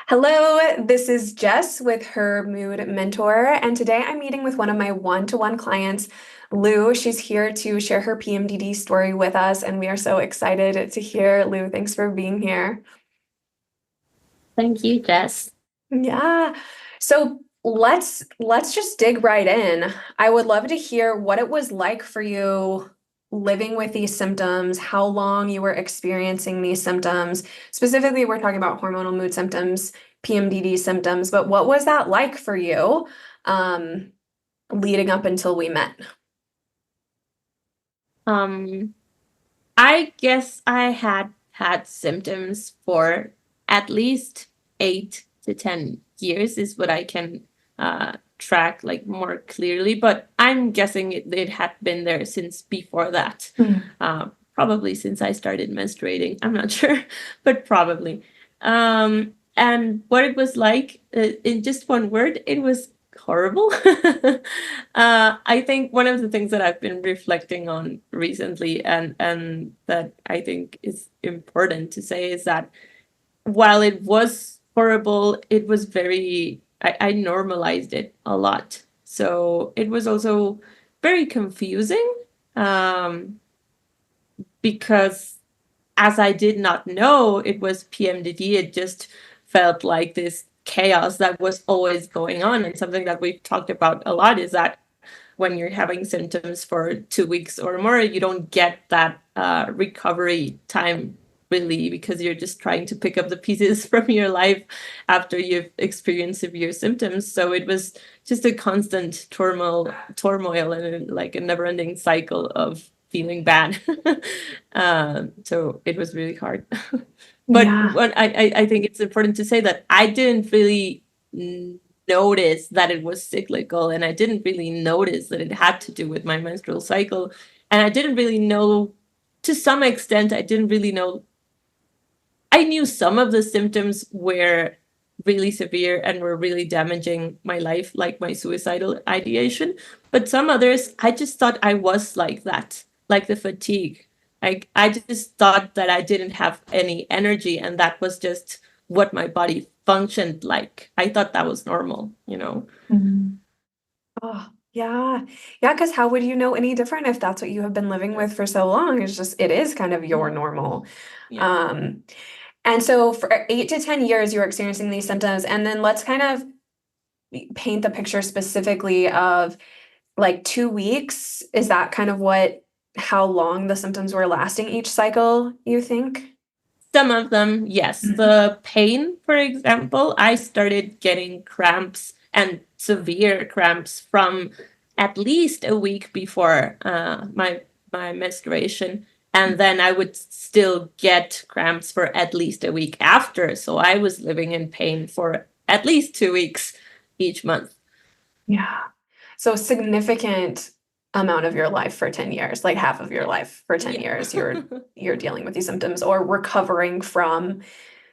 Hello, this is Jess with her Mood Mentor, and today I'm meeting with one of my one-to-one clients, Lou. She's here to share her PMDD story with us, and we are so excited to hear. Lou, thanks for being here. Thank you, Jess. Yeah. So let's just dig right in. I would love to hear what it was like for you living with these symptoms, how long you were experiencing these symptoms. Specifically, we're talking about hormonal mood symptoms, PMDD symptoms, but what was that like for you um, leading up until we met? Um, I guess I had symptoms for at least 8 to 10 years is what I can track like more clearly, but I'm guessing it had been there since before that. Mm. Probably since I started menstruating. I'm not sure, but probably. And what it was like, in just one word, it was horrible. I think one of the things that I've been reflecting on recently, and that I think is important to say, is that while it was horrible, it was I normalized it a lot. So it was also very confusing, um, because as I did not know it was PMDD, it just felt like this chaos that was always going on. And something that we've talked about a lot is that when you're having symptoms for 2 weeks or more, you don't get that recovery time really, because you're just trying to pick up the pieces from your life after you've experienced severe symptoms. So it was just a constant turmoil and like a never-ending cycle of feeling bad. So it was really hard. But Yeah. what I think it's important to say that I didn't really notice that it was cyclical, and I didn't really notice that it had to do with my menstrual cycle. And I didn't really know, to some extent, I didn't really know. I knew some of the symptoms were really severe and were really damaging my life, like my suicidal ideation. But some others, I just thought I was like that, like the fatigue. I just thought that I didn't have any energy, and that was just what my body functioned like. I thought that was normal. Mhm. Oh, yeah. Yeah, because how would you know any different if that's what you have been living with for so long? It is kind of your normal. Yeah. Um, And so for 8 to 10 years, you were experiencing these symptoms. And then let's kind of paint the picture specifically of like 2 weeks. Is that kind of how long the symptoms were lasting each cycle, you think? Some of them, yes. Mhm. The pain, for example, I started getting cramps and severe cramps from at least a week before my menstruation, and then I would still get cramps for at least a week after. So I was living in pain for at least 2 weeks each month. Yeah. So significant amount of your life for 10 years, like half of your Yeah. life for 10 Yeah. years, you're dealing with these symptoms or recovering from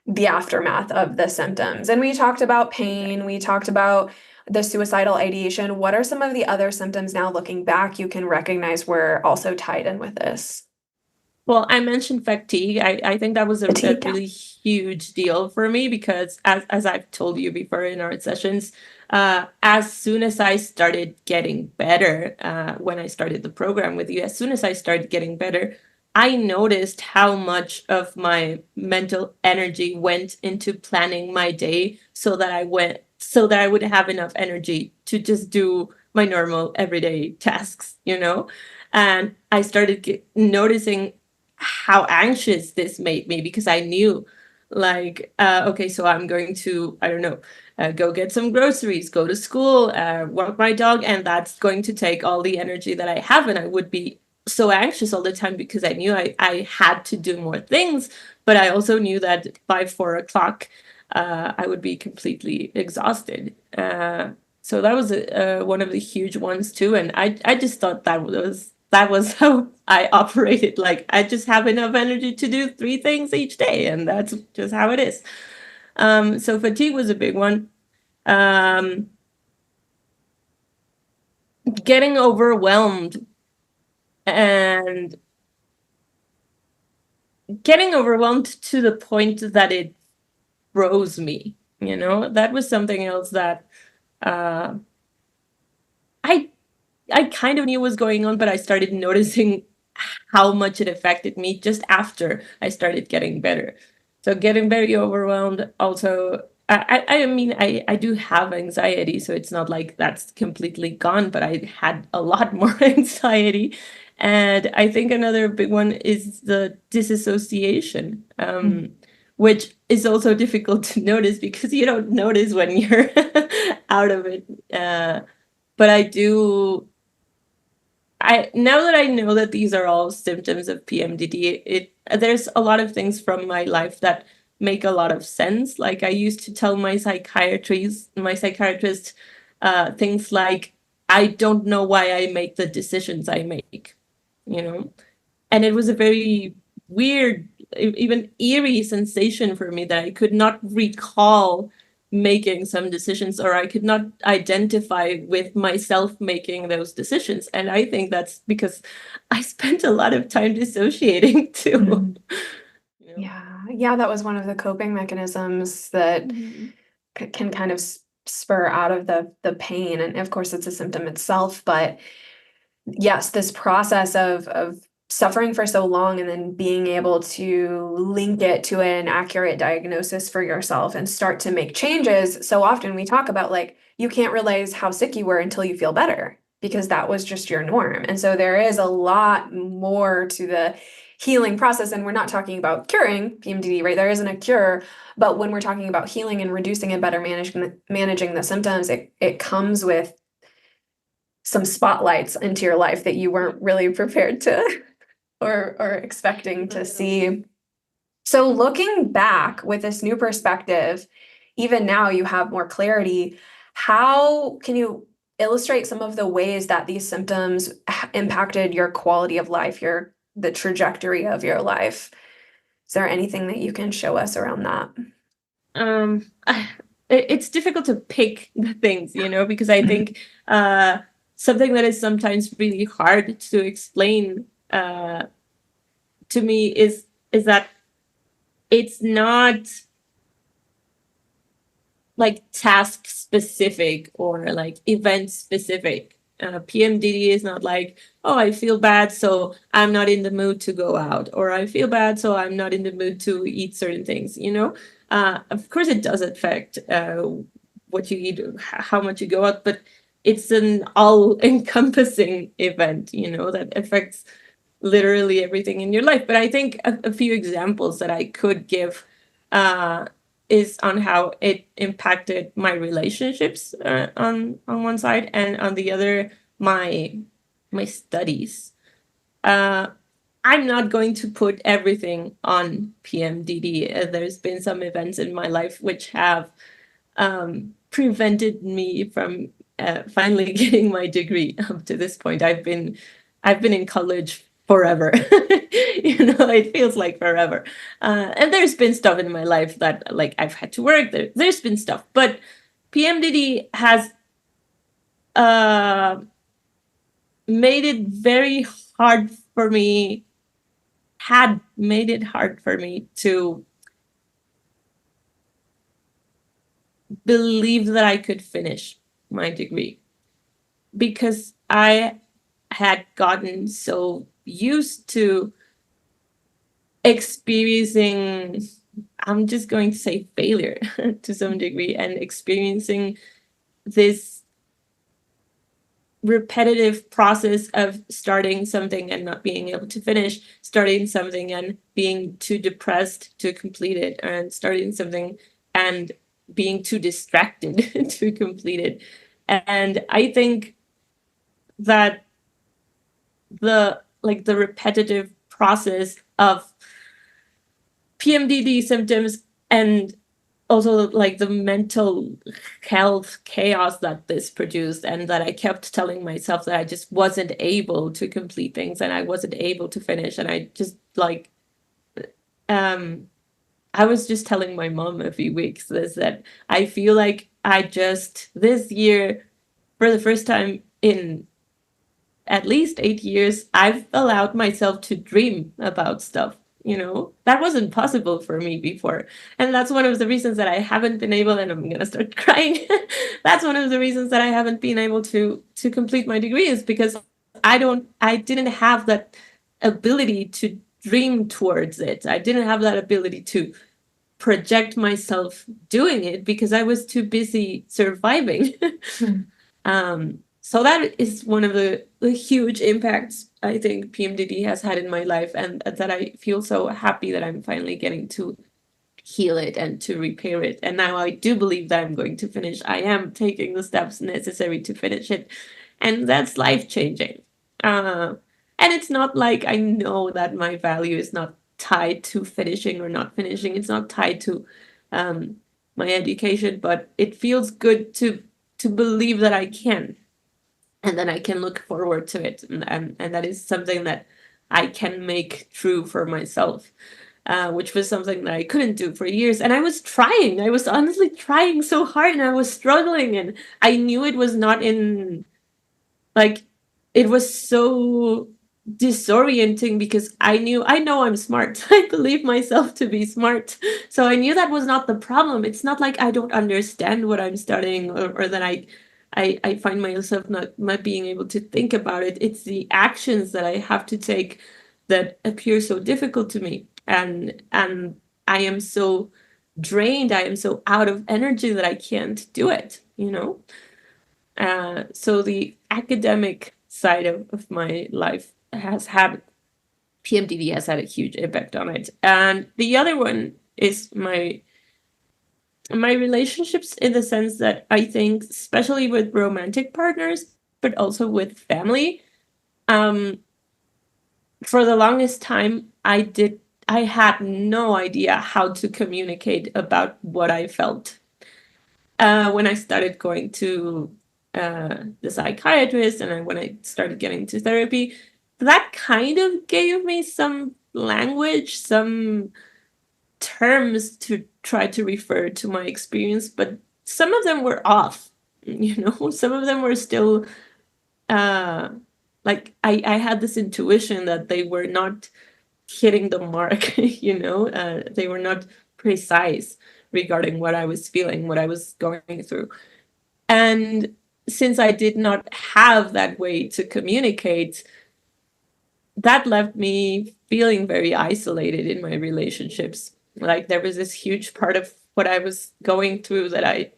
the aftermath of the symptoms. And we talked about pain, Exactly. we talked about the suicidal ideation. What are some of the other symptoms now looking back you can recognize were also tied in with this? Well, I mentioned fatigue. I think that was a Fatigue, yeah. really huge deal for me, because as I've told you before in our sessions, as soon as I started getting better, when I started the program with you, as soon as I started getting better, I noticed how much of my mental energy went into planning my day so that I would have enough energy to just do my normal everyday tasks. And I started noticing how anxious this made me, because I knew, like, okay, so I'm going to, I don't know, go get some groceries, go to school, walk my dog, and that's going to take all the energy that I have. And I would be so anxious all the time because I knew I had to do more things. But I also knew that by 4 o'clock, I would be completely exhausted. So that was one of the huge ones too. And I just thought that was how I operated. Like, I just have enough energy to do 3 things each day, and that's just how it is. So fatigue was a big one. Um, Getting overwhelmed, and getting overwhelmed to the point that it froze me. That was something else that uh, I I kind of knew was going on, but I started noticing how much it affected me just after I started getting better. So getting very overwhelmed. Also, I mean, I do have anxiety, so it's not like that's completely gone, but I had a lot more anxiety. And I think another big one is the disassociation, which is also difficult to notice because you don't notice when you're out of it. But I do I now that I know that these are all symptoms of PMDD, there's a lot of things from my life that make a lot of sense. Like I used to tell my psychiatrist, things like, "I don't know why I make the decisions I make," you know, and it was a very weird, even eerie sensation for me that I could not recall making some decisions, or I could not identify with myself making those decisions. And I think that's because I spent a lot of time dissociating too. Mhm. Yeah. Yeah, that was one of the coping mechanisms that Mhm. can kind of spur out of the pain. And of course, it's a symptom itself, but yes, this process of suffering for so long and then being able to link it to an accurate diagnosis for yourself and start to make changes. So often we talk about like you can't realize how sick you were until you feel better because that was just your norm. And so there is a lot more to the healing process. And we're not talking about curing PMDD, right? There isn't a cure. But when we're talking about healing and reducing and better managing the symptoms, it comes with some spotlights into your life that you weren't really prepared to or expecting to see. So looking back with this new perspective, even now you have more clarity. How can you illustrate some of the ways that these symptoms impacted your quality of life, the trajectory of your life? Is there anything that you can show us around that? I, it's difficult to pick the things, because I think something that is sometimes really hard to explain to me is that it's not like task specific or like event specific. PMDD is not like, oh, I feel bad, so I'm not in the mood to go out, or I feel bad, so I'm not in the mood to eat certain things, Of course, it does affect what you eat, how much you go out, but it's an all encompassing event, that affects literally everything in your life. But I think a few examples that I could give uh, is on how it impacted my relationships on one side, and on the other, my studies. Uh, I'm not going to put everything on PMDD. There's been some events in my life which have prevented me from finally getting my degree up to this point. I've been in college forever. It feels like forever. And there's been stuff in my life that like I've had to work. There's been stuff, but PMDD has uh, made it very hard for me. Had made it hard for me to believe that I could finish my degree because I had gotten so used to experiencing, I'm just going to say failure to some degree, and experiencing this repetitive process of starting something and not being able to finish, starting something and being too depressed to complete it, and starting something and being too distracted to complete it. And I think that the repetitive process of PMDD symptoms, and also like the mental health chaos that this produced, and that I kept telling myself that I just wasn't able to complete things and I wasn't able to finish, and I just like um I was just telling my mom a few weeks this, that I feel like I just this year, for the first time in at least 8 years, I've allowed myself to dream about stuff, That wasn't possible for me before. And that's one of the reasons that I haven't been able, and I'm going to start crying. That's one of the reasons that I haven't been able to complete my degree, is because I didn't have that ability to dream towards it. I didn't have that ability to project myself doing it because I was too busy surviving. So that is one of the huge impacts I think PMDD has had in my life, and that I feel so happy that I'm finally getting to heal it and to repair it. And now I do believe that I'm going to finish. I am taking the steps necessary to finish it. And that's life changing. And it's not like I know that my value is not tied to finishing or not finishing. It's not tied to um, my education, but it feels good to believe that I can, and then I can look forward to it. And that is something that I can make true for myself, which was something that I couldn't do for years. And I was trying. I was honestly trying so hard, and I was struggling. And I knew it was not in, like, it was so disorienting because I know I'm smart. I believe myself to be smart. So I knew that was not the problem. It's not like I don't understand what I'm studying, or that I find myself not being able to think about it. It's the actions that I have to take that appear so difficult to me. And I am so drained, I am so out of energy that I can't do it. So the academic side of my life has had PMDD has had a huge impact on it. And the other one is my relationships, in the sense that I think, especially with romantic partners, but also with family, um, for the longest time, I had no idea how to communicate about what I felt. When I started going to the psychiatrist, and then when I started getting to therapy, that kind of gave me some language, some terms to try to refer to my experience, but some of them were off. Some of them were still uh, like I had this intuition that they were not hitting the mark. They were not precise regarding what I was feeling, what I was going through. And since I did not have that way to communicate, that left me feeling very isolated in my relationships. Like, there was this huge part of what I was going through that I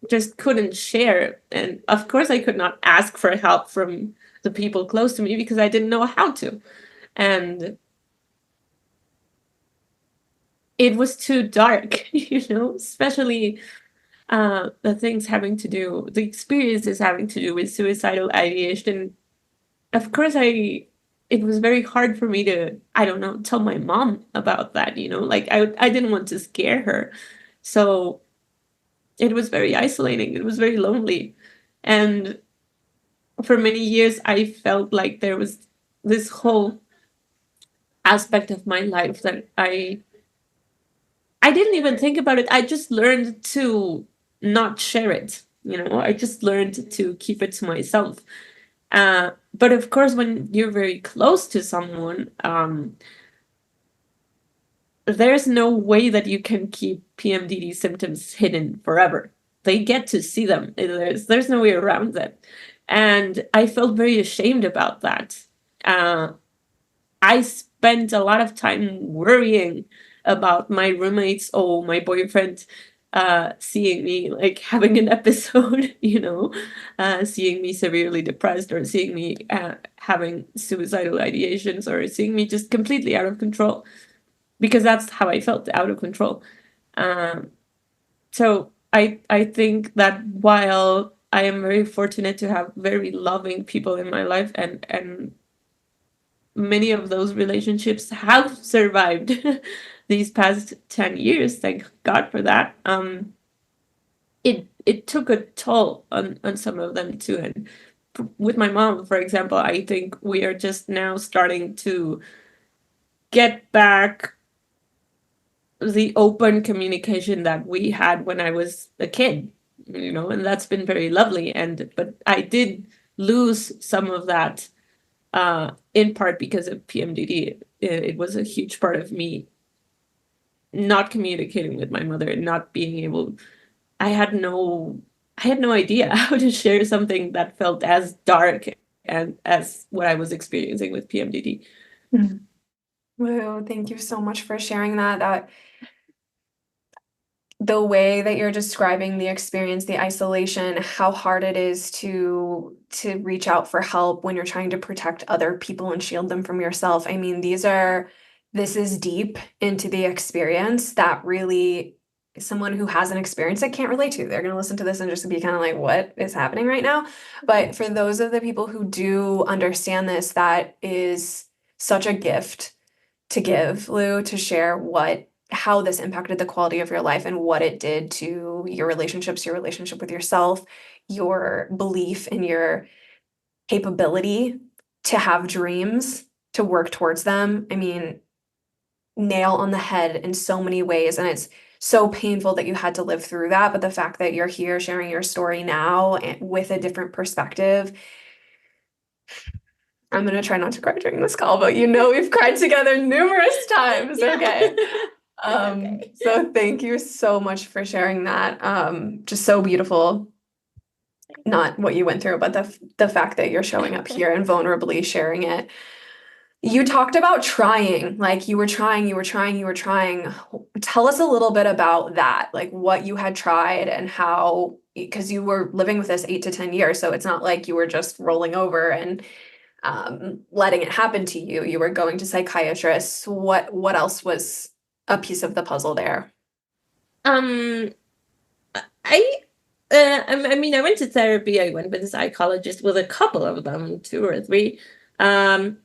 just couldn't share. And of course, I could not ask for help from the people close to me because I didn't know how to. And it was too dark, especially the experiences having to do with suicidal ideation. Of course, it was very hard for me to, I don't know, tell my mom about that, like I didn't want to scare her. So it was very isolating. It was very lonely. And for many years, I felt like there was this whole aspect of my life that I didn't even think about it. I just learned to not share it. I just learned to keep it to myself. But of course, when you're very close to someone, there's no way that you can keep PMDD symptoms hidden forever. They get to see them. There's no way around that. And I felt very ashamed about that. I spent a lot of time worrying about my roommates or my boyfriend seeing me like having an episode, seeing me severely depressed, or seeing me having suicidal ideations, or seeing me just completely out of control, because that's how I felt, out of control. Um, so I think that while I am very fortunate to have very loving people in my life, and many of those relationships have survived these past 10 years, thank God for that. It took a toll on some of them too. And with my mom, for example, I think we are just now starting to get back the open communication that we had when I was a kid, and that's been very lovely. But I did lose some of that in part because of PMDD. It was a huge part of me not communicating with my mother, not being able. I had no idea how to share something that felt as dark and as what I was experiencing with PMDD. Wow, thank you so much for sharing that. The way that you're describing the experience, the isolation, how hard it is to reach out for help when you're trying to protect other people and shield them from yourself. I mean, this is deep into the experience that really someone who hasn't experienced it can't relate to. They're going to listen to this and just be kind of like, what is happening right now? But for those of the people who do understand this, that is such a gift to give, Lou, to share how this impacted the quality of your life and what it did to your relationships, your relationship with yourself, your belief in your capability to have dreams, to work towards them. I mean, nail on the head in so many ways. And it's so painful that you had to live through that. But the fact that you're here sharing your story now with a different perspective, I'm going to try not to cry during this call, but we've cried together numerous times. Okay. Okay. So thank you so much for sharing that. Just so beautiful. Not what you went through, but the fact that you're showing up here and vulnerably sharing it. You talked about trying, like you were trying. Tell us a little bit about that, like what you had tried and how, because you were living with this 8 to 10 years, so it's not like you were just rolling over and letting it happen to you. You were going to psychiatrists. What else was a piece of the puzzle there? Um, I I mean, I went to therapy. I went with a psychologist, with a couple of them, two or three. Um,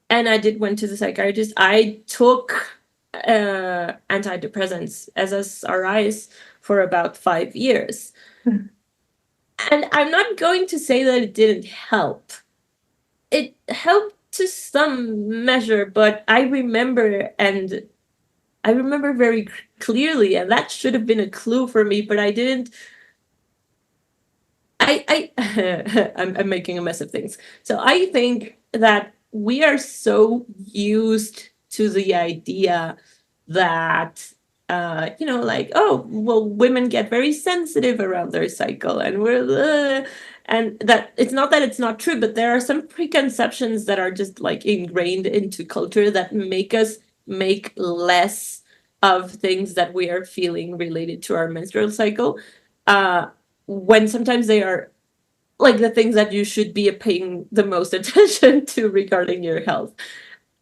and I did went to the psychiatrist. I took antidepressants, SSRIs, for about 5 years. Hmm. And I'm not going to say that it didn't help. It helped to some measure, but I remember very clearly, and that should have been a clue for me, but I didn't. I'm making a mess of things. So I think that we are so used to the idea that like, oh, well, women get very sensitive around their cycle, and and that it's not that it's not true, but there are some preconceptions that are just like ingrained into culture that make us make less of things that we are feeling related to our menstrual cycle. When sometimes they are like the things that you should be paying the most attention to regarding your health.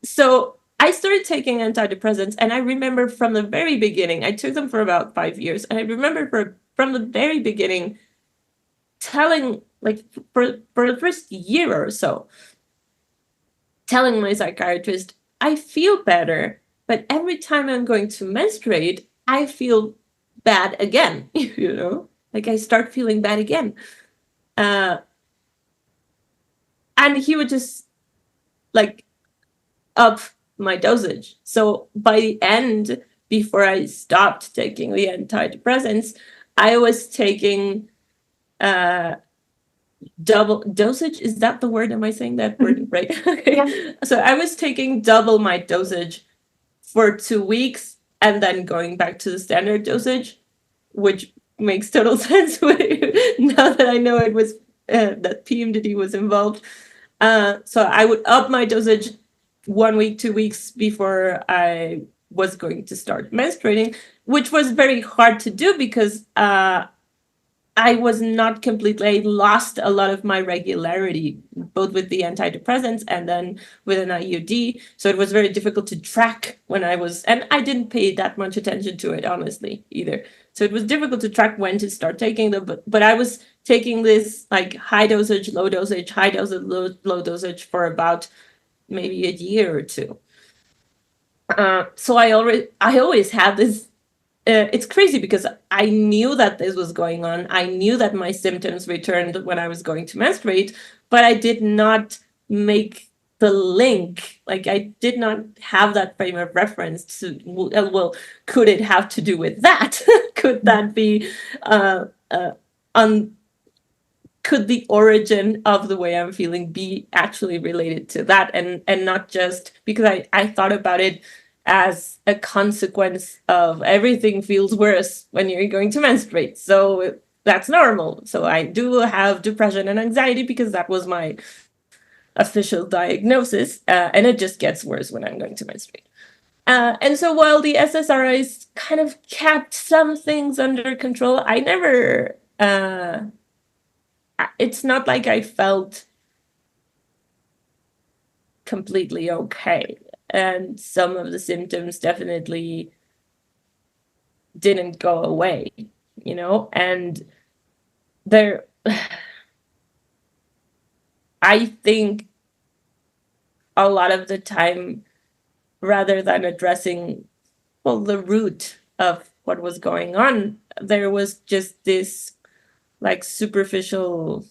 So I started taking antidepressants, and I remember from the very beginning, I took them for about 5 years, and I remember from the very beginning telling, like, for the first year or so, telling my psychiatrist, I feel better, but every time I'm going to menstruate, I feel bad again, like I start feeling bad again. Uh, and he would just like up my dosage. So by the end, before I stopped taking the antidepressants, I was taking uh double dosage. Is that the word? Am I saying that word right? Okay. Yeah. So I was taking double my dosage for 2 weeks and then going back to the standard dosage, which makes total sense now that I know it was that PMDD was involved. So I would up my dosage 1 week, 2 weeks before I was going to start menstruating, which was very hard to do because I was not completely, I lost a lot of my regularity, both with the antidepressants and then with an IUD. So it was very difficult to track when I was, and I didn't pay that much attention to it, honestly, either. So it was difficult to track when to start taking them. But I was taking this like high dosage, low dosage, high dosage, low dosage for about maybe a year or two. So I always had this. It's crazy because I knew that this was going on. I knew that my symptoms returned when I was going to menstruate, but I did not make the link. Like I did not have that frame of reference to, well, could it have to do with that? Could that be uh, uh, on could the origin of the way I'm feeling be actually related to that, and not just because I thought about it as a consequence of everything feels worse when you're going to menstruate. So that's normal. So I do have depression and anxiety because that was my official diagnosis, and it just gets worse when I'm going to menstruate. And so while the SSRIs kind of kept some things under control, I never, it's not like I felt completely okay. And some of the symptoms definitely didn't go away, and there, I think a lot of the time, rather than addressing, well, the root of what was going on, there was just this like superficial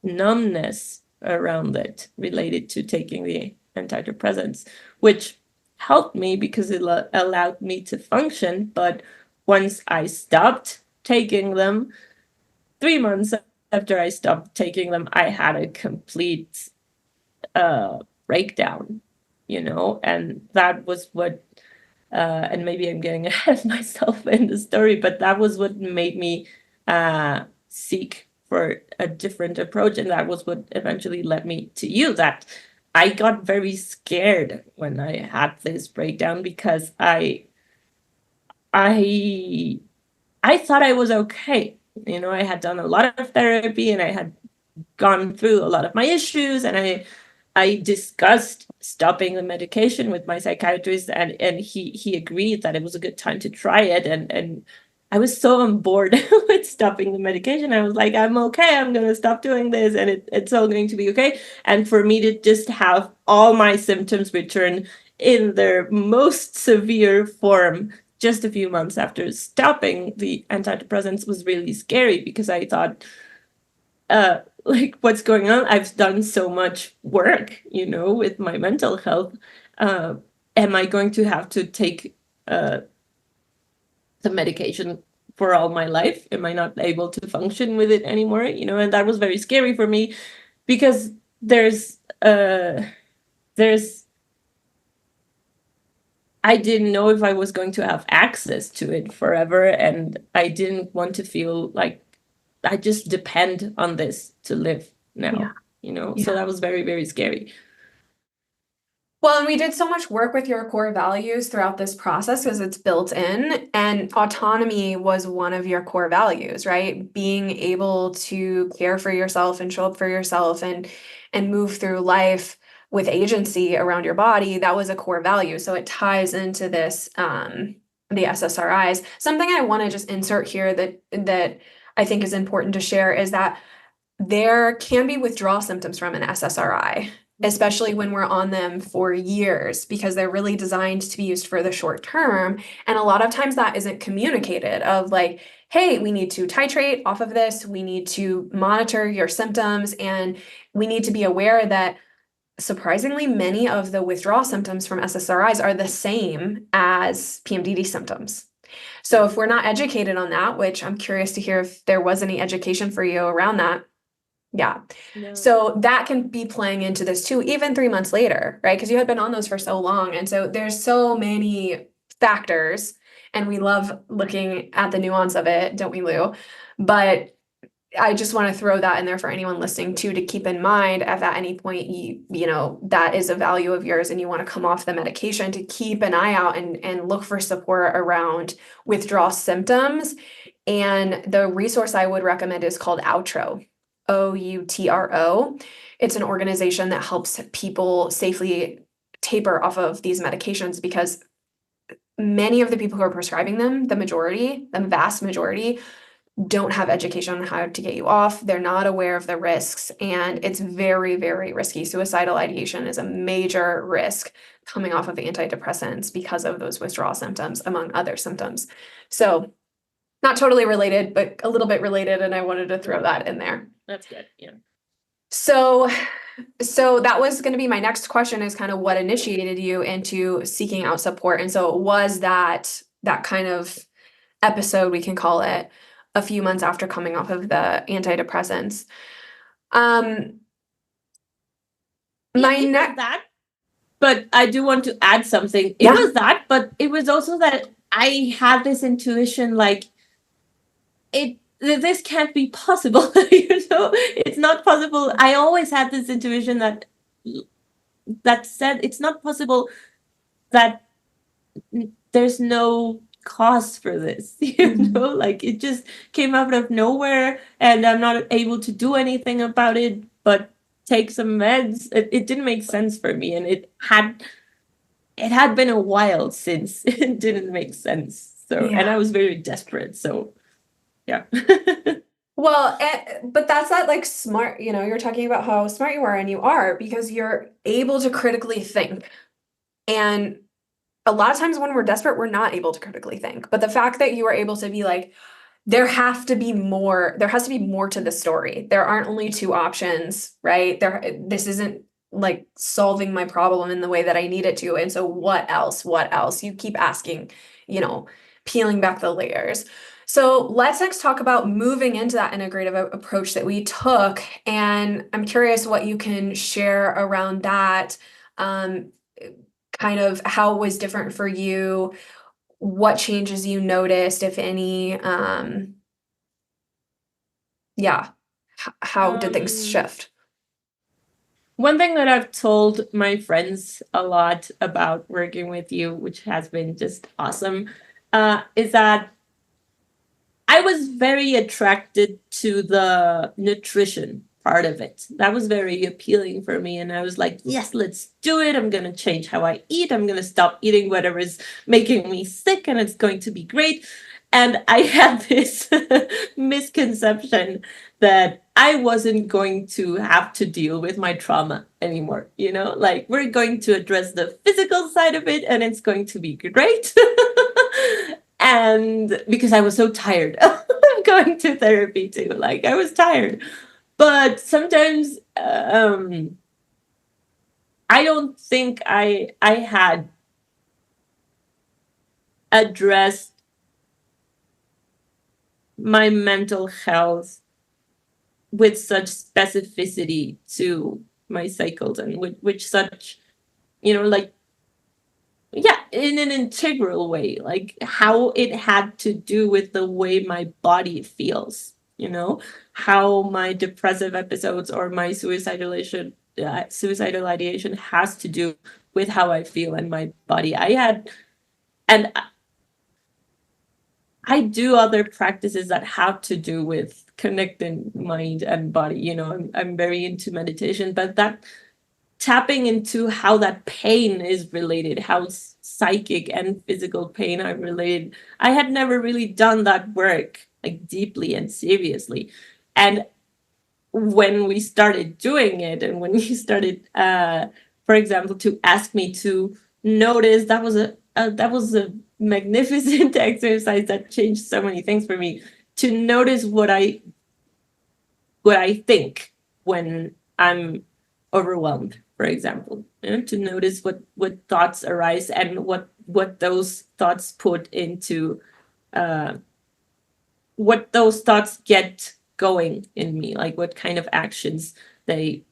numbness around it related to taking the antidepressants, which helped me because it allowed me to function. But once I stopped taking them, 3 months after I stopped taking them, I had a complete breakdown, and that was what, and maybe I'm getting ahead of myself in the story, but that was what made me seek for a different approach. And that was what eventually led me to you, that I got very scared when I had this breakdown because I thought I was okay. I had done a lot of therapy and I had gone through a lot of my issues, and I discussed stopping the medication with my psychiatrist, and he agreed that it was a good time to try it, and I was so on board with stopping the medication. I was like, I'm okay, I'm gonna stop doing this, and it's all going to be okay. And for me to just have all my symptoms return in their most severe form just a few months after stopping the antidepressants was really scary, because I thought, like, what's going on? I've done so much work, with my mental health. Uh, am I going to have to take the medication for all my life? Am I not able to function with it anymore? And that was very scary for me, because there's I didn't know if I was going to have access to it forever, and I didn't want to feel like I just depend on this to live Yeah. now, So that was very, very scary. Well, and we did so much work with your core values throughout this process because it's built in, and autonomy was one of your core values, right? Being able to care for yourself and show up for yourself and move through life with agency around your body, that was a core value. So it ties into this the SSRIs. Something I want to just insert here that I think is important to share is that there can be withdrawal symptoms from an SSRI, especially when we're on them for years, because they're really designed to be used for the short term. And a lot of times that isn't communicated of like, hey, we need to titrate off of this. We need to monitor your symptoms. And we need to be aware that surprisingly many of the withdrawal symptoms from SSRIs are the same as PMDD symptoms. So if we're not educated on that, which I'm curious to hear if there was any education for you around that. Yeah. No. So that can be playing into this too, even 3 months later, right? Because you had been on those for so long. And so there's so many factors, and we love looking at the nuance of it, don't we, Lou? But I just want to throw that in there for anyone listening too, to keep in mind if at any point that is a value of yours and you want to come off the medication, to keep an eye out and look for support around withdrawal symptoms. And the resource I would recommend is called Outro. OUTRO. It's an organization that helps people safely taper off of these medications, because many of the people who are prescribing them, the vast majority, don't have education on how to get you off. They're not aware of the risks, and it's very, very risky. Suicidal ideation is a major risk coming off of antidepressants because of those withdrawal symptoms, among other symptoms. So, not totally related, but a little bit related, and I wanted to throw that in there. That's good. Yeah. So that was going to be my next question, is kind of what initiated you into seeking out support. And so it was that kind of episode, we can call it, a few months after coming off of the antidepressants. Um, Yeah, my it was next, that. But I do want to add something. It yeah. was that, but it was also that I had this intuition like this can't be possible. It's not possible. I always had this intuition that said it's not possible that there's no cause for this. Mhm. Like it just came out of nowhere and I'm not able to do anything about it but take some meds. It didn't make sense for me, and it had been a while since it didn't make sense. So, and Yeah. I was very desperate. So, yeah. Well, but that's that like smart, you're talking about how smart you are, and you are because you're able to critically think. And a lot of times when we're desperate, we're not able to critically think. But the fact that you are able to be like, there has to be more to the story. There aren't only two options, right? This isn't like solving my problem in the way that I need it to. And so what else? What else? You keep asking, you know, peeling back the layers. So let's next talk about moving into that integrative approach that we took. And I'm curious what you can share around that. Um, Kind of how it was different for you, what changes you noticed, if any. Yeah. How did things um, shift? One thing that I've told my friends a lot about working with you, which has been just awesome, is that I was very attracted to the nutrition part of it. That was very appealing for me. And I was like, yes, let's do it. I'm going to change how I eat. I'm going to stop eating whatever is making me sick, and it's going to be great. And I had this misconception that I wasn't going to have to deal with my trauma anymore. Like we're going to address the physical side of it and it's going to be great. And because I was so tired of going to therapy too, like I was tired. But sometimes I don't think I had addressed my mental health with such specificity to my cycles, and with such, like, yeah, in an integral way, like how it had to do with the way my body feels, how my depressive episodes or my suicidal ideation has to do with how I feel in my body. And I do other practices that have to do with connecting mind and body. I'm very into meditation, but that tapping into how that pain is related, how psychic and physical pain are related. I had never really done that work like deeply and seriously. And when we started doing it, and when you started, for example, to ask me to notice, that was a magnificent exercise that changed so many things for me. To notice what I think when I'm overwhelmed, for example. To notice what thoughts arise and what those thoughts put into uh, what those thoughts get going in me, like what kind of actions they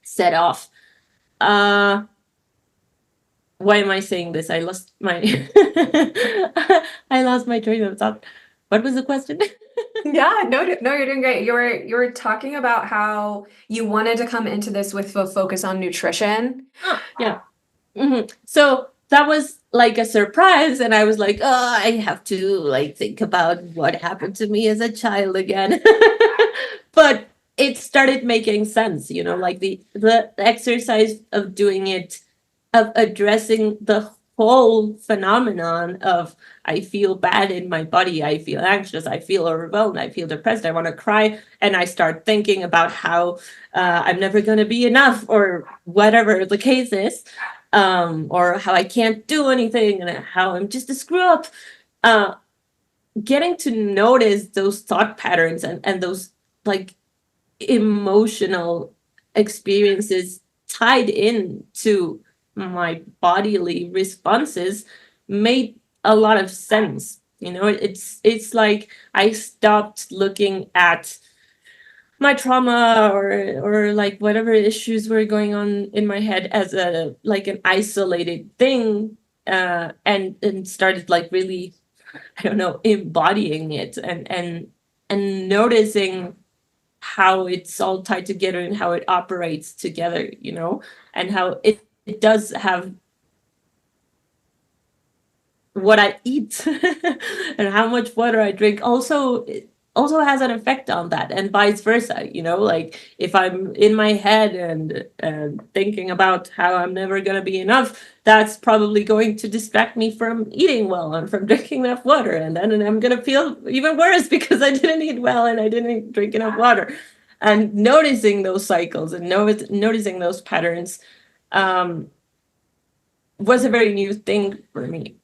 set off. Uh, why am I saying this? I lost my I lost my train of thought. What was the question? Yeah, no, no, you're doing great. You were talking about how you wanted to come into this with a focus on nutrition. Oh, yeah. So that was like a surprise, and I was like, "Oh, I have to like think about what happened to me as a child again." But it started making sense, like the exercise of doing it, of addressing the whole phenomenon of I feel bad in my body, I feel anxious, I feel overwhelmed, I feel depressed, I want to cry, and I start thinking about how I'm never going to be enough, or whatever the case is, or how I can't do anything and how I'm just a screw up. Uh, Getting to notice those thought patterns and those like emotional experiences tied in to my bodily responses made a lot of sense. It's like I stopped looking at my trauma or like whatever issues were going on in my head as a like an isolated thing, and started like really, I don't know, embodying it and noticing how it's all tied together and how it operates together, you know, and how it does have what I eat and how much water I drink also, it also has an effect on that, and vice versa, you know, like if I'm in my head and thinking about how I'm never going to be enough, that's probably going to distract me from eating well and from drinking enough water, and then I'm going to feel even worse because I didn't eat well and I didn't drink enough water. And noticing those cycles and noticing those patterns um, was a very new thing for me,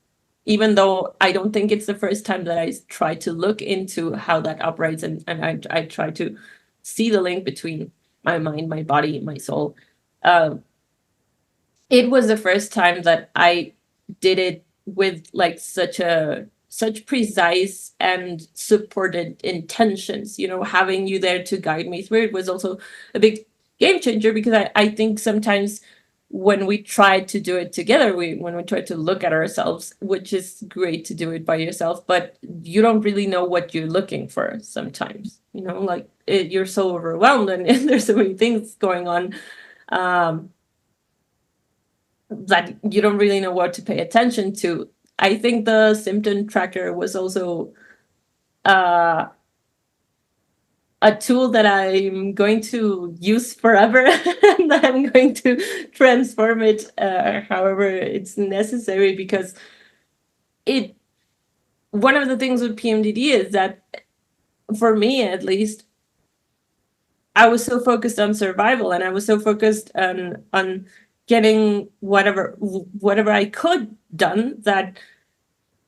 even though I don't think it's the first time that I try to look into how that operates, and I try to see the link between my mind, my body, my soul. Um, it was the first time that I did it with like such precise and supported intentions. You know, having you there to guide me through it was also a big game changer, because I think sometimes when we try to do it together, when we try to look at ourselves, which is great to do it by yourself, but you don't really know what you're looking for sometimes, you know, like you're so overwhelmed, and there's so many things going on, um, that you don't really know what to pay attention to. I think the symptom tracker was also uh, a tool that I'm going to use forever and that I'm going to transform it however it's necessary, because it one of the things with PMDD is that, for me at least, I was so focused on survival, and I was so focused on getting whatever I could done, that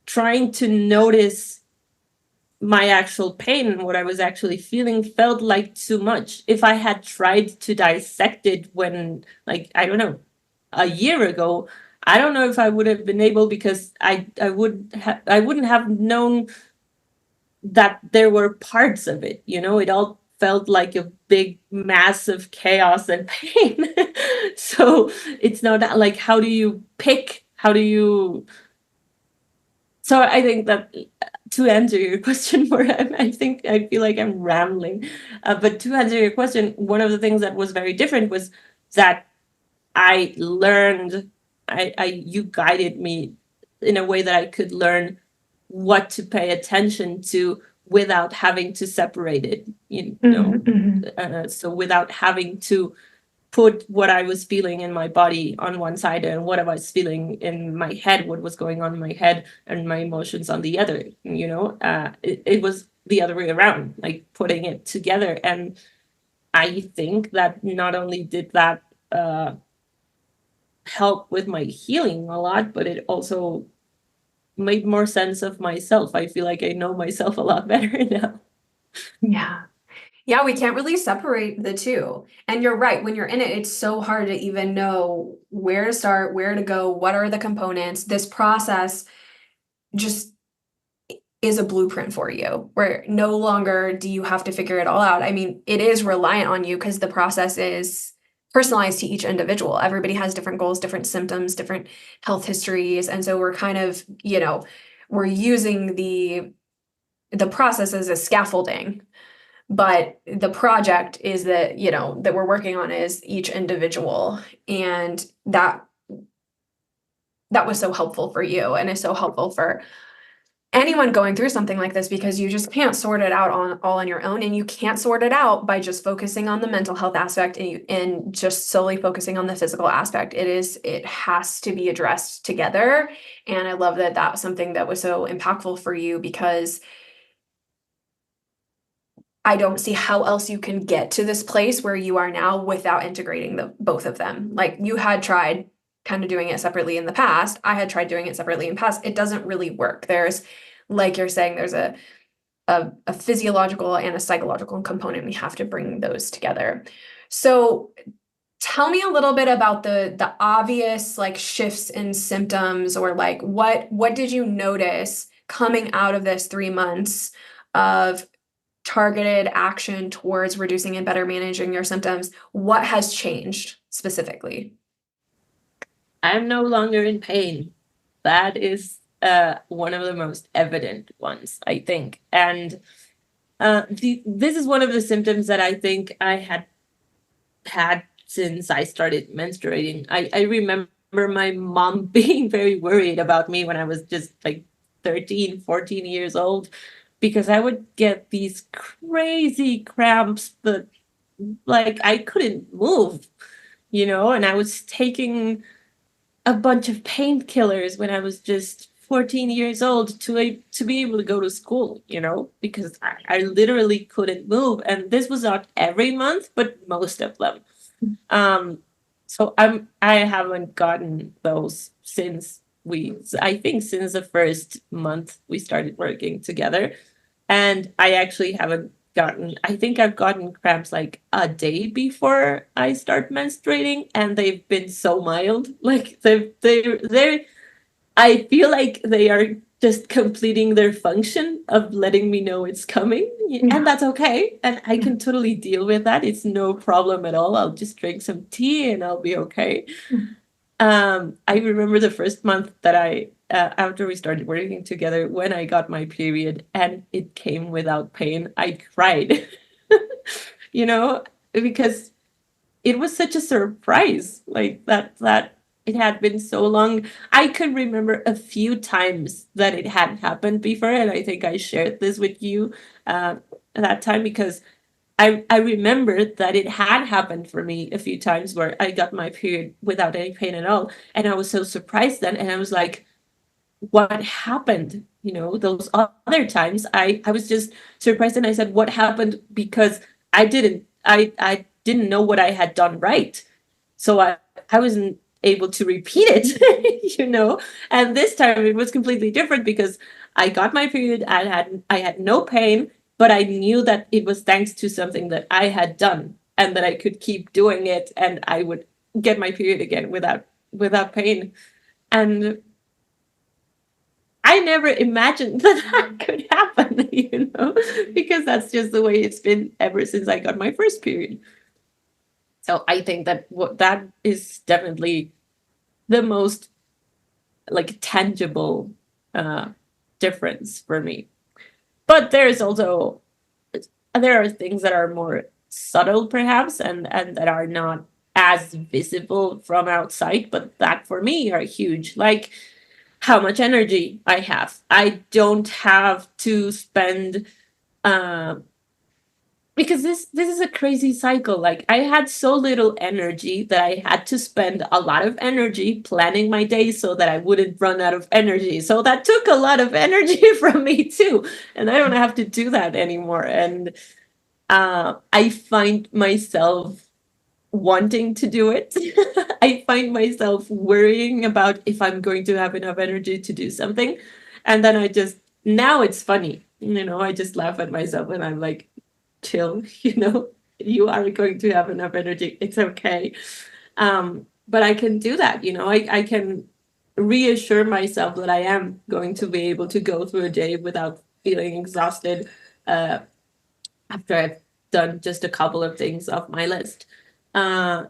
trying to notice my actual pain and what I was actually feeling felt like too much. If I had tried to dissect it when, like, I don't know, a year ago, I don't know if I would have been able, because I wouldn't have known that there were parts of it, you know, it all felt like a big massive chaos and pain. So it's not that, like, how do you pick, how do you, so I think that, to answer your question more, I think I feel like I'm rambling, but to answer your question, one of the things that was very different was that I learned, you guided me in a way that I could learn what to pay attention to without having to separate it, you know, Mhm. so without having to put what I was feeling in my body on one side and what I was feeling in my head, what was going on in my head and my emotions on the other, you know, it was the other way around, like putting it together. And I think that not only did that help with my healing a lot, but it also made more sense of myself. I feel like I know myself a lot better now. Yeah. Yeah, we can't really separate the two. And you're right, when you're in it, it's so hard to even know where to start, where to go, what are the components. This process just is a blueprint for you, where no longer do you have to figure it all out. I mean, it is reliant on you because the process is personalized to each individual. Everybody has different goals, different symptoms, different health histories. And so we're kind of, we're using the process as a scaffolding, but the project is that, that we're working on is each individual. And that was so helpful for you and is so helpful for anyone going through something like this, because you just can't sort it out all on your own, and you can't sort it out by just focusing on the mental health aspect and just solely focusing on the physical aspect. It has to be addressed together. And I love that that was something that was so impactful for you, because I don't see how else you can get to this place where you are now without integrating the both of them. Like, you had tried kind of doing it separately in the past. I had tried doing it separately in the past. It doesn't really work. There's, like you're saying, there's a physiological and a psychological component. We have to bring those together. So tell me a little bit about the obvious, like, shifts in symptoms, or like what did you notice coming out of this 3 months of targeted action towards reducing and better managing your symptoms, what has changed specifically? I'm no longer in pain. That is one of the most evident ones, I think. And this is one of the symptoms that I think I had since I started menstruating. I remember my mom being very worried about me when I was just like 13, 14 years old, because I would get these crazy cramps that like I couldn't move, and I was taking a bunch of painkillers when I was just 14 years old to be able to go to school, because I literally couldn't move. And this was not every month, but most of them. Um, so I haven't gotten those since I think since the first month we started working together. And I actually haven't I think I've gotten cramps like a day before I start menstruating, and they've been so mild. Like they're I feel like they are just completing their function of letting me know it's coming. And that's okay. And I can totally deal with that. It's no problem at all. I'll just drink some tea and I'll be okay. I remember the first month that after we started working together, when I got my period and it came without pain, I cried, you know, because it was such a surprise, like that it had been so long. I could remember a few times that it hadn't happened before, and I think I shared this with you at that time, because I remembered that it had happened for me a few times where I got my period without any pain at all. And I was so surprised then. And I was like, what happened? Those other times I was just surprised, and I said, what happened? Because I didn't know what I had done right. So I wasn't able to repeat it, And this time it was completely different, because I got my period, I had no pain, but I knew that it was thanks to something that I had done, and that I could keep doing it, and I would get my period again without pain. And I never imagined that could happen, because that's just the way it's been ever since I got my first period. So I think that is definitely the most like tangible difference for me. But there are things that are more subtle, perhaps, and that are not as visible from outside, but that for me are huge. Like how much energy I have. I don't have to spend because this is a crazy cycle. Like I had so little energy that I had to spend a lot of energy planning my day so that I wouldn't run out of energy. So that took a lot of energy from me too, and I don't have to do that anymore. And I find myself wanting to do it. I find myself worrying about if I'm going to have enough energy to do something. And then now it's funny, I just laugh at myself and I'm like, chill, you are going to have enough energy. It's okay. But I can do that, I can reassure myself that I am going to be able to go through a day without feeling exhausted after I've done just a couple of things off my list. Uh,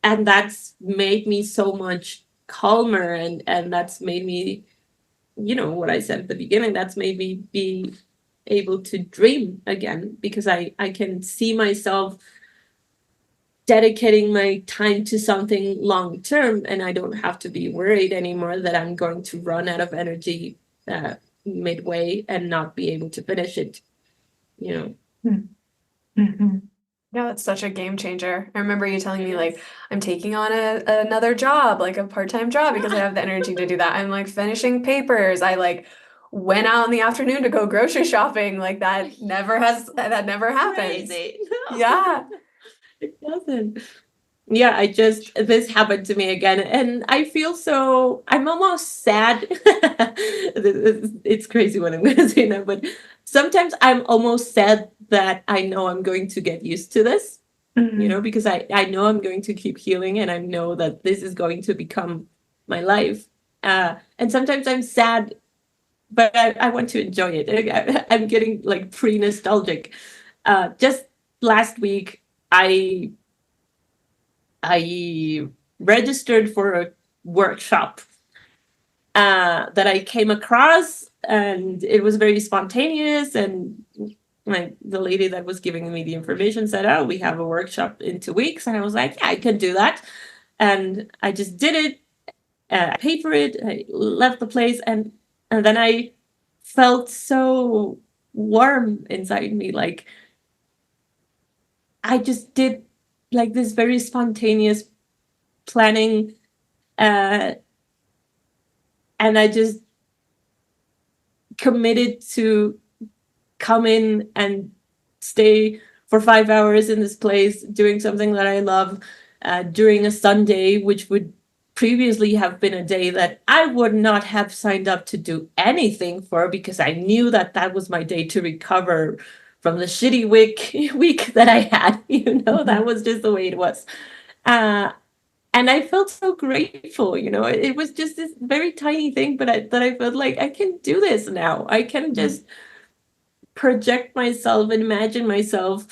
and that's made me so much calmer, and that's made me, what I said at the beginning, that's made me be able to dream again, because I can see myself dedicating my time to something long term, and I don't have to be worried anymore that I'm going to run out of energy midway and not be able to finish it, Mm-hmm. Yeah, that's such a game changer. I remember you telling me like I'm taking on another job, like a part-time job, because I have the energy to do that. I'm like finishing papers. I like went out in the afternoon to go grocery shopping. Like that never happens. Crazy. No. Yeah. It doesn't. Yeah, this happened to me again, and I'm almost sad. It's crazy what I'm going to say now, but sometimes I'm almost sad that I know I'm going to get used to this, because I know I'm going to keep healing, and I know that this is going to become my life. And sometimes I'm sad but I want to enjoy it. I'm getting like pre-nostalgic. Just last week, I I registered for a workshop that I came across, and it was very spontaneous. And like the lady that was giving me the information said, "Oh, we have a workshop in 2 weeks," and I was like, "Yeah, I can do that." And I just did it. I paid for it. I left the place, and then I felt so warm inside me. Like I just did like this very spontaneous planning, uh, and I just committed to come in and stay for 5 hours in this place doing something that I love during a Sunday, which would previously have been a day that I would not have signed up to do anything for, because I knew that that was my day to recover from the shitty week that I had. That was just the way it was. Uh, and I felt so grateful. It was just this very tiny thing, but that I felt like I can do this now. I can just project myself and imagine myself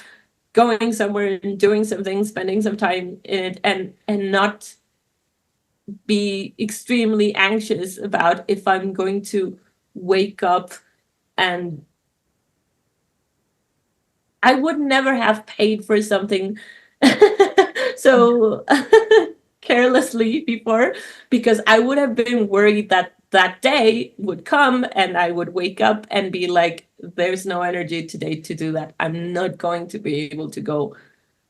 going somewhere and doing something, spending some time in it, and not be extremely anxious about if I'm going to wake up. And I would never have paid for something so carelessly before, because I would have been worried that that day would come and I would wake up and be like, there's no energy today to do that. I'm not going to be able to go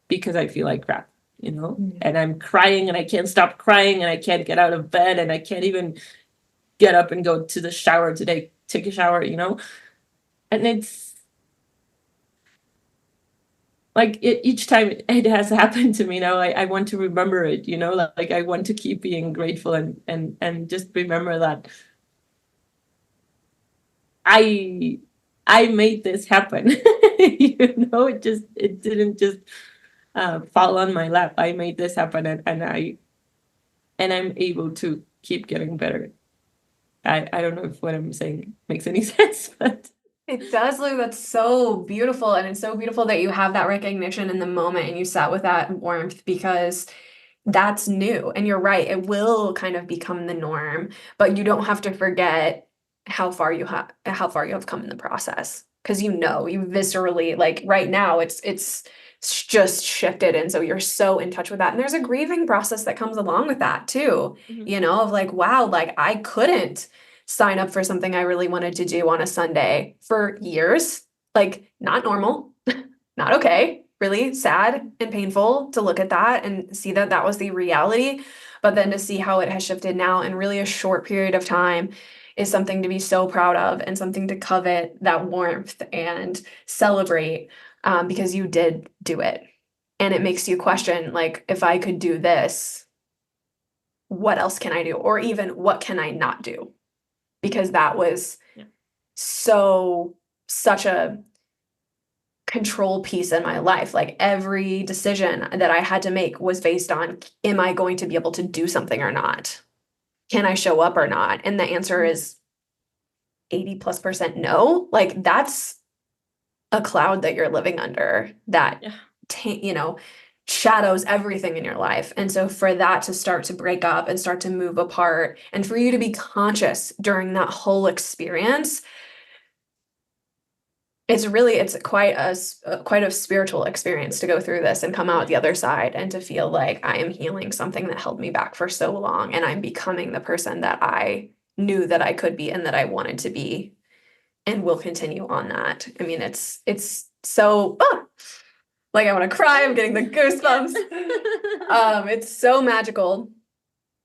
because I feel like crap. And I'm crying and I can't stop crying and I can't get out of bed and I can't even get up and go to the shower today, take a shower. And it's like each time it has happened to me now, I want to remember it. Like I want to keep being grateful and just remember that I I made this happen. It didn't just fall on my lap. I made this happen, and I'm able to keep getting better. I don't know if what I'm saying makes any sense, but It does, Lou. That's so beautiful. And it's so beautiful that you have that recognition in the moment and you sat with that warmth, because that's new. And you're right, it will kind of become the norm, but you don't have to forget how far you have come in the process. Because you viscerally, like right now, it's just shifted. And so you're so in touch with that. And there's a grieving process that comes along with that too, of like, wow, like I couldn't sign up for something I really wanted to do on a Sunday for years. Like, not normal, not okay, really sad and painful to look at that and see that that was the reality. But then to see how it has shifted now in really a short period of time is something to be so proud of and something to covet that warmth and celebrate, because you did do it. And it makes you question, like, if I could do this, what else can I do? Or even what can I not do? Because that was such a control piece in my life. Like every decision that I had to make was based on, am I going to be able to do something or not? Can I show up or not? And the answer is 80+% no. Like that's a cloud that you're living under that, shadows everything in your life. And so for that to start to break up and start to move apart, and for you to be conscious during that whole experience, it's quite a spiritual experience to go through this and come out the other side and to feel like I am healing something that held me back for so long, and I'm becoming the person that I knew that I could be and that I wanted to be, and will continue on that. I mean, it's so like I want to cry. I'm getting the goosebumps. It's so magical.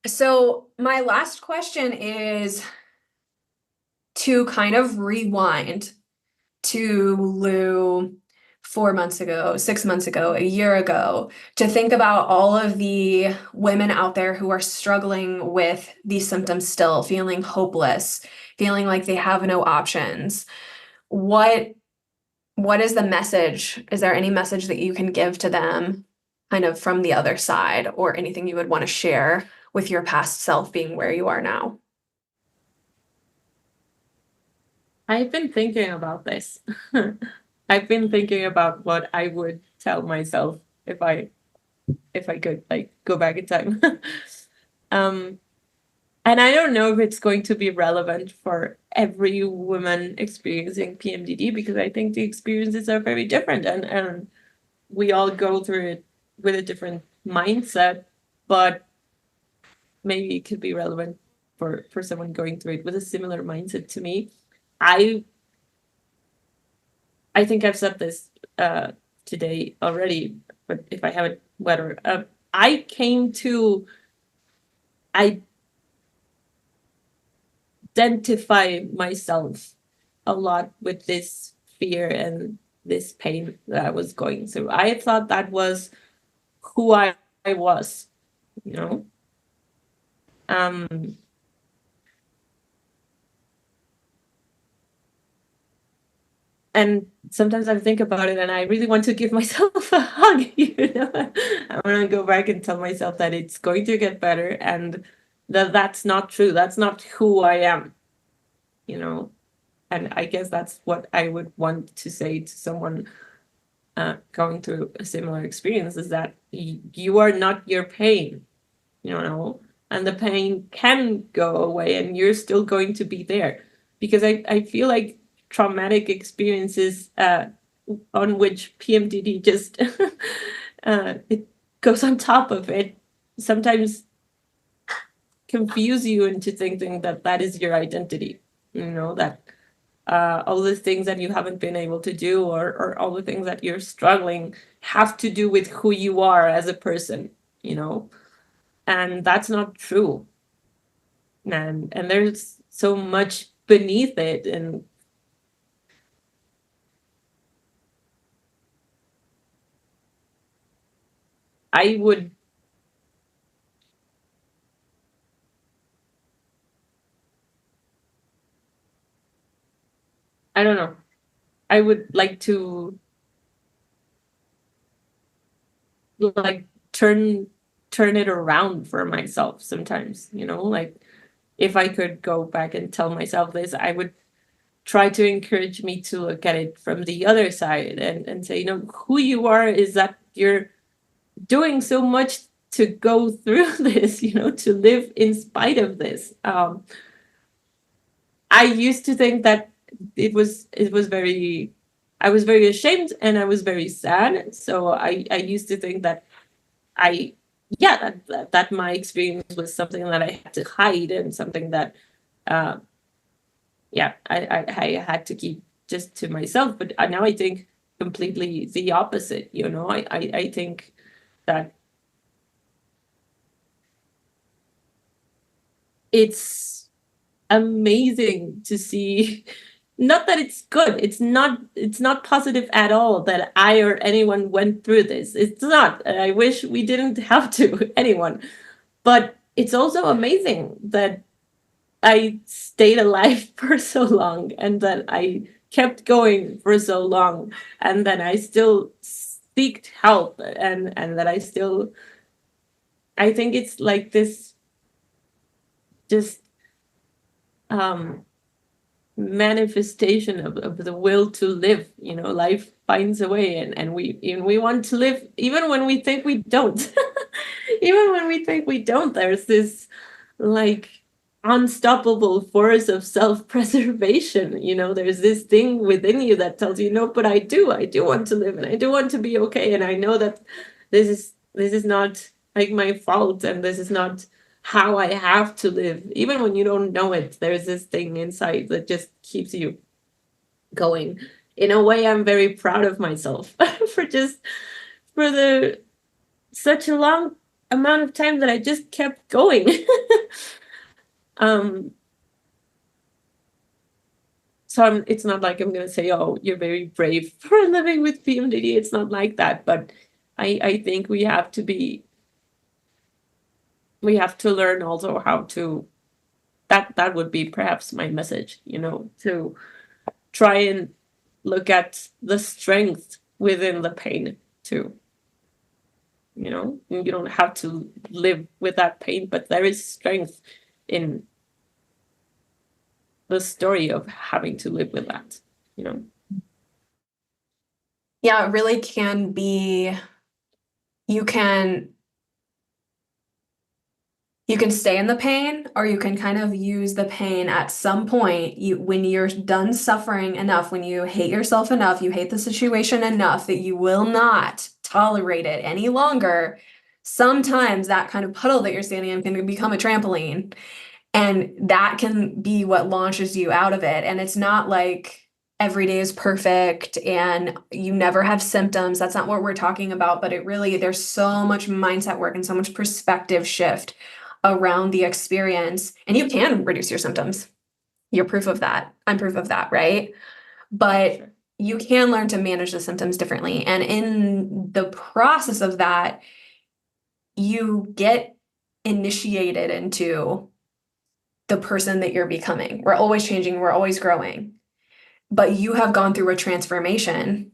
So my last question is to kind of rewind to Lou 4 months ago, 6 months ago, a year ago, to think about all of the women out there who are struggling with these symptoms still, feeling hopeless, feeling like they have no options. What is the message? Is there any message that you can give to them kind of from the other side, or anything you would want to share with your past self being where you are now? I've been thinking about this. I've been thinking about what I would tell myself if I could like go back in time. um and I don't know if it's going to be relevant for every woman experiencing PMDD, because I think the experiences are very different, and we all go through it with a different mindset, but maybe it could be relevant for someone going through it with a similar mindset to me. I I think I've said this today already, but if I haven't, whatever. I came to identify myself a lot with this fear and this pain that I was going through. I thought that was who I was, you know? Um, and sometimes I think about it and I really want to give myself a hug, you know? I want to go back and tell myself that it's going to get better and that that's not true. That's not who I am, you know? And I guess that's what I would want to say to someone going through a similar experience, is that you are not your pain, you know, and the pain can go away and you're still going to be there. Because I feel like traumatic experiences on which PMDD just it goes on top of it, sometimes confuse you into thinking that that is your identity, you know, that all the things that you haven't been able to do, or all the things that you're struggling have to do with who you are as a person, you know, and that's not true. And there's so much beneath it, and I would, I don't know, I would like to like turn it around for myself sometimes, you know, like if I could go back and tell myself this, I would try to encourage me to look at it from the other side, and say, you know, who you are is that you're doing so much to go through this, you know, to live in spite of this. I used to think that it was very, I was very ashamed and I was very sad. So I used to think that I yeah that my experience was something that I had to hide, and something that uh, I had to keep just to myself. But now I think completely the opposite. You know, I think that it's amazing to see. Not that it's good, it's not positive at all that I or anyone went through this. It's not. I wish we didn't have to, anyone. But it's also amazing that I stayed alive for so long, and that I kept going for so long, and that I still seeked help, and that I think it's like this just um manifestation of the will to live. You know, life finds a way, and we want to live even when we think we don't. Even when we think we don't, there's this like unstoppable force of self-preservation. You know, there's this thing within you that tells you, no, but I do want to live, and I do want to be okay, and I know that this is not like my fault, and this is not how I have to live. Even when you don't know it, there's this thing inside that just keeps you going. In a way, I'm very proud of myself for just for the such a long amount of time that I just kept going. um so it's not like I'm gonna say, oh, you're very brave for living with PMDD. It's not like that, but I think we have to learn also how to, that would be perhaps my message, you know, to try and look at the strength within the pain too. You know, you don't have to live with that pain, but there is strength in the story of having to live with that, you know. Yeah, it really can be, you can you can stay in the pain, or you can kind of use the pain at some point. When you're done suffering enough, when you hate yourself enough, you hate the situation enough that you will not tolerate it any longer. Sometimes that kind of puddle that you're standing in can become a trampoline, and that can be what launches you out of it. And it's not like every day is perfect and you never have symptoms. That's not what we're talking about, but it really, there's so much mindset work and so much perspective shift around the experience. And you can reduce your symptoms. You're proof of that. I'm proof of that, right? But Sure. you can learn to manage the symptoms differently. And in the process of that, you get initiated into the person that you're becoming. We're always changing, we're always growing. But you have gone through a transformation.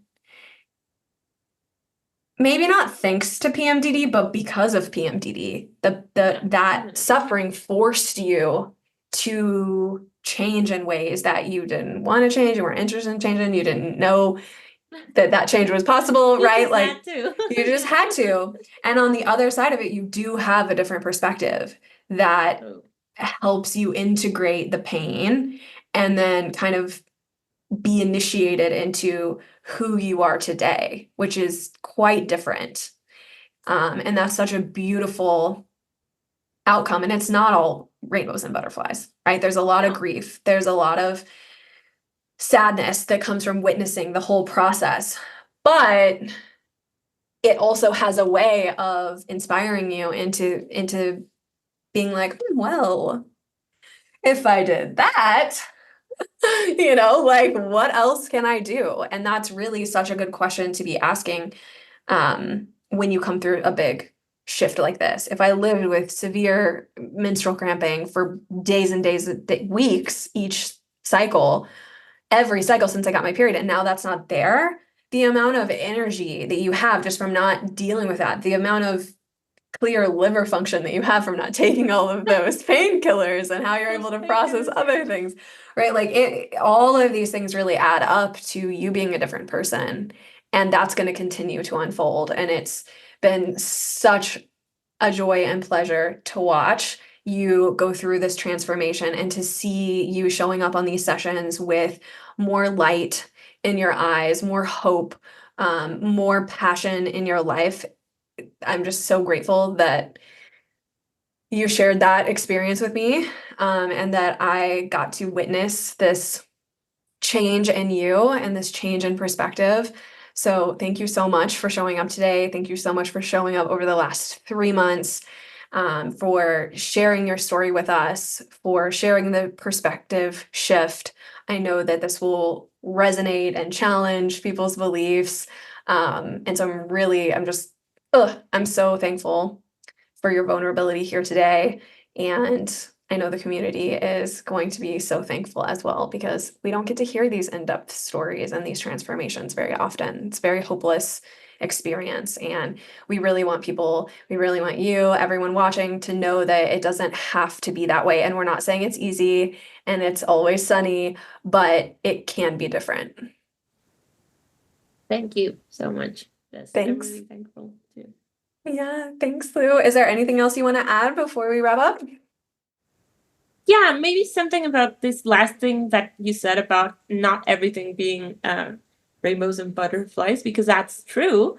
Maybe not thanks to PMDD, but because of PMDD. That Definitely. suffering forced you to change in ways that you didn't want to change, you weren't interested in changing, you didn't know that change was possible, You right? just Like had to. you just had to. And on the other side of it, you do have a different perspective that Oh, helps you integrate the pain and then kind of be initiated into who you are today, which is quite different. And that's such a beautiful outcome. And it's not all rainbows and butterflies, right? There's a lot of no. grief, there's a lot of sadness that comes from witnessing the whole process. But it also has a way of inspiring you into being like, well, if I did that, like what else can I do? And that's really such a good question to be asking when you come through a big shift like this. If I lived with severe menstrual cramping for days and days, weeks each cycle, every cycle since I got my period, and now that's not there, the amount of energy that you have just from not dealing with that, the amount of clear liver function that you have from not taking all of those painkillers and how you're Those able to process painkillers, other things, right? Like all of these things really add up to you being a different person. And that's going to continue to unfold. And it's been such a joy and pleasure to watch you go through this transformation and to see you showing up on these sessions with more light in your eyes, more hope, more passion in your life. I'm just so grateful that you shared that experience with me, and that I got to witness this change in you and this change in perspective. So thank you so much for showing up today. Thank you so much for showing up over the last 3 months, for sharing your story with us, for sharing the perspective shift. I know that this will resonate and challenge people's beliefs. And so I'm so thankful for your vulnerability here today. And I know the community is going to be so thankful as well, because we don't get to hear these in-depth stories and these transformations very often. It's a very hopeless experience. And we really want you, everyone watching, to know that it doesn't have to be that way. And we're not saying it's easy and it's always sunny, but it can be different. thank you so much. Yes, I'm Thanks. really thankful too. Yeah, thanks, Lou. Is there anything else you want to add before we wrap up? Yeah, maybe something about this last thing that you said about not everything being rainbows and butterflies, because that's true.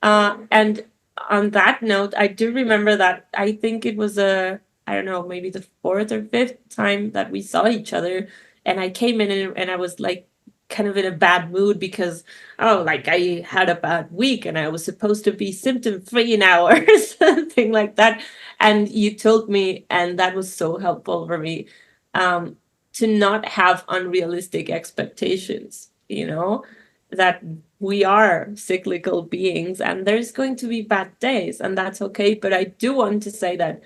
And on that note, I do remember that I think it was I don't know, maybe the fourth or fifth time that we saw each other, and I came in and I was like kind of in a bad mood because like I had a bad week and I was supposed to be symptom free now or something like that. And you told me, and that was so helpful for me, um, to not have unrealistic expectations, that we are cyclical beings and there's going to be bad days, and that's okay. But I do want to say that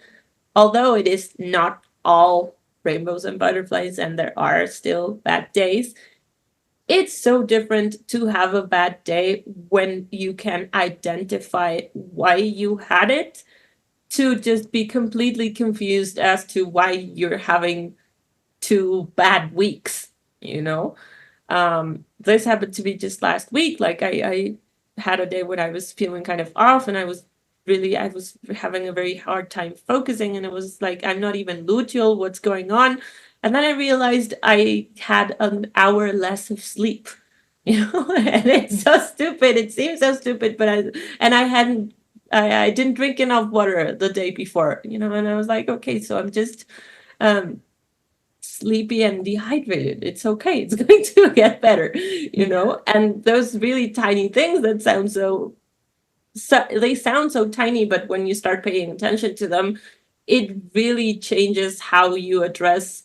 although it is not all rainbows and butterflies and there are still bad days, it's so different to have a bad day when you can identify why you had it, to just be completely confused as to why you're having 2 bad weeks, you know. This happened to me just last week. Like I had a day when I was feeling kind of off, and I was having a very hard time focusing, and it was like, I'm not even luteal, what's going on? And then I realized I had an hour less of sleep, and it's so stupid. It seems so stupid, but I didn't drink enough water the day before, and I was like, okay, so I'm just um sleepy and dehydrated. It's okay. It's going to get better, And those really tiny things that they sound so tiny, but when you start paying attention to them, it really changes how you address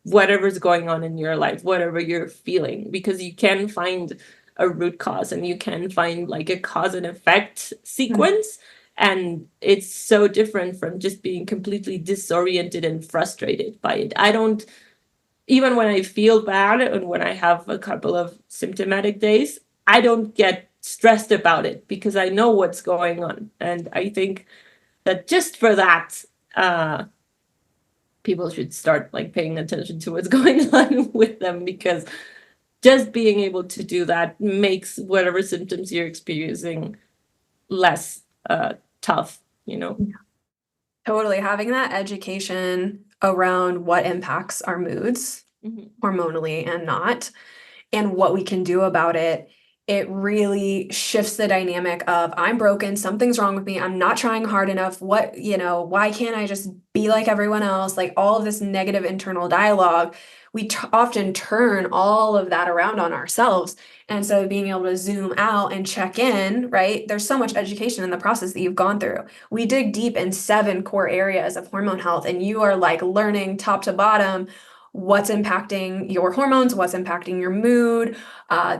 whatever's going on in your life, whatever you're feeling, because you can find a root cause and you can find like a cause and effect sequence. And it's so different from just being completely disoriented and frustrated by it. I don't, even when I feel bad and when I have a couple of symptomatic days, I don't get stressed about it because I know what's going on. And I think that just for that, people should start like paying attention to what's going on with them, because just being able to do that makes whatever symptoms you're experiencing less tough, Totally. Having that education around what impacts our moods hormonally and not, and what we can do about it, it really shifts the dynamic of I'm broken, something's wrong with me, I'm not trying hard enough. Why can't I just be like everyone else? Like all of this negative internal dialogue, we often turn all of that around on ourselves. And so being able to zoom out and check in, right? There's so much education in the process that you've gone through. We dig deep in 7 core areas of hormone health, and you are like learning top to bottom what's impacting your hormones, what's impacting your mood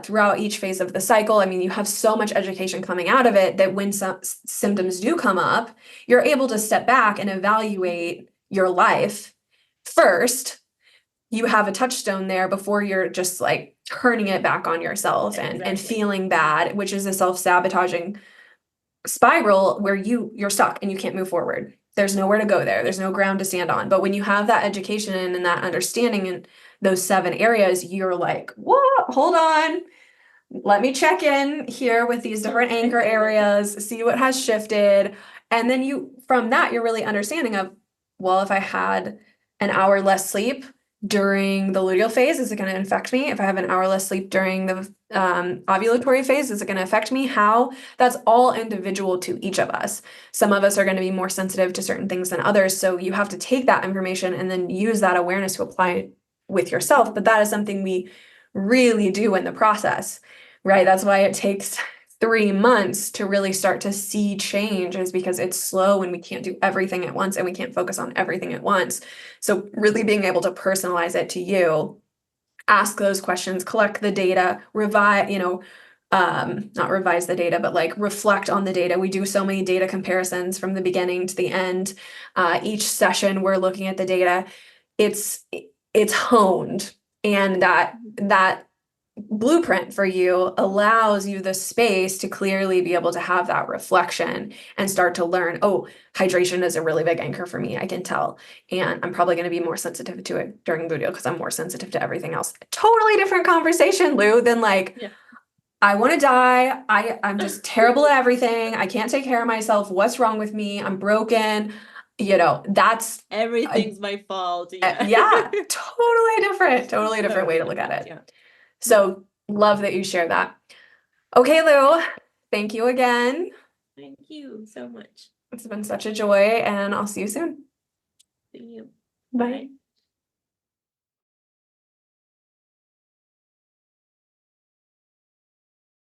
throughout each phase of the cycle. I mean, you have so much education coming out of it that when some symptoms do come up, you're able to step back and evaluate your life first. You have a touchstone there before you're just like turning it back on yourself and feeling bad, which is a self-sabotaging spiral where you're stuck and you can't move forward. There's nowhere to go there. There's no ground to stand on. But when you have that education and that understanding in those 7 areas, you're like, what? Hold on. Let me check in here with these different anchor areas, see what has shifted. And then from that, you're really understanding of, well, if I had an hour less sleep during the luteal phase, is it going to affect me? If I have an hour less sleep during the ovulatory phase, is it going to affect me? How? That's all individual to each of us. Some of us are going to be more sensitive to certain things than others. So you have to take that information and then use that awareness to apply it with yourself. But that is something we really do in the process, right? That's why it takes 3 months to really start to see change, is because it's slow and we can't do everything at once and we can't focus on everything at once. So really being able to personalize it to you, ask those questions, collect the data, revise, not revise the data, but like reflect on the data. We do so many data comparisons from the beginning to the end. Each session we're looking at the data. It's honed, and that blueprint for you allows you the space to clearly be able to have that reflection and start to learn, oh, hydration is a really big anchor for me, I can tell. And I'm probably going to be more sensitive to it during luteal because I'm more sensitive to everything else. Totally different conversation, Lou, than like, I want to die. I'm just terrible at everything. I can't take care of myself. What's wrong with me? I'm broken. That's everything's my fault. yeah, totally different way to look at it. Yeah. So love that you share that. Okay, Lou, thank you again. Thank you so much. It's been such a joy, and I'll see you soon. See you. Bye.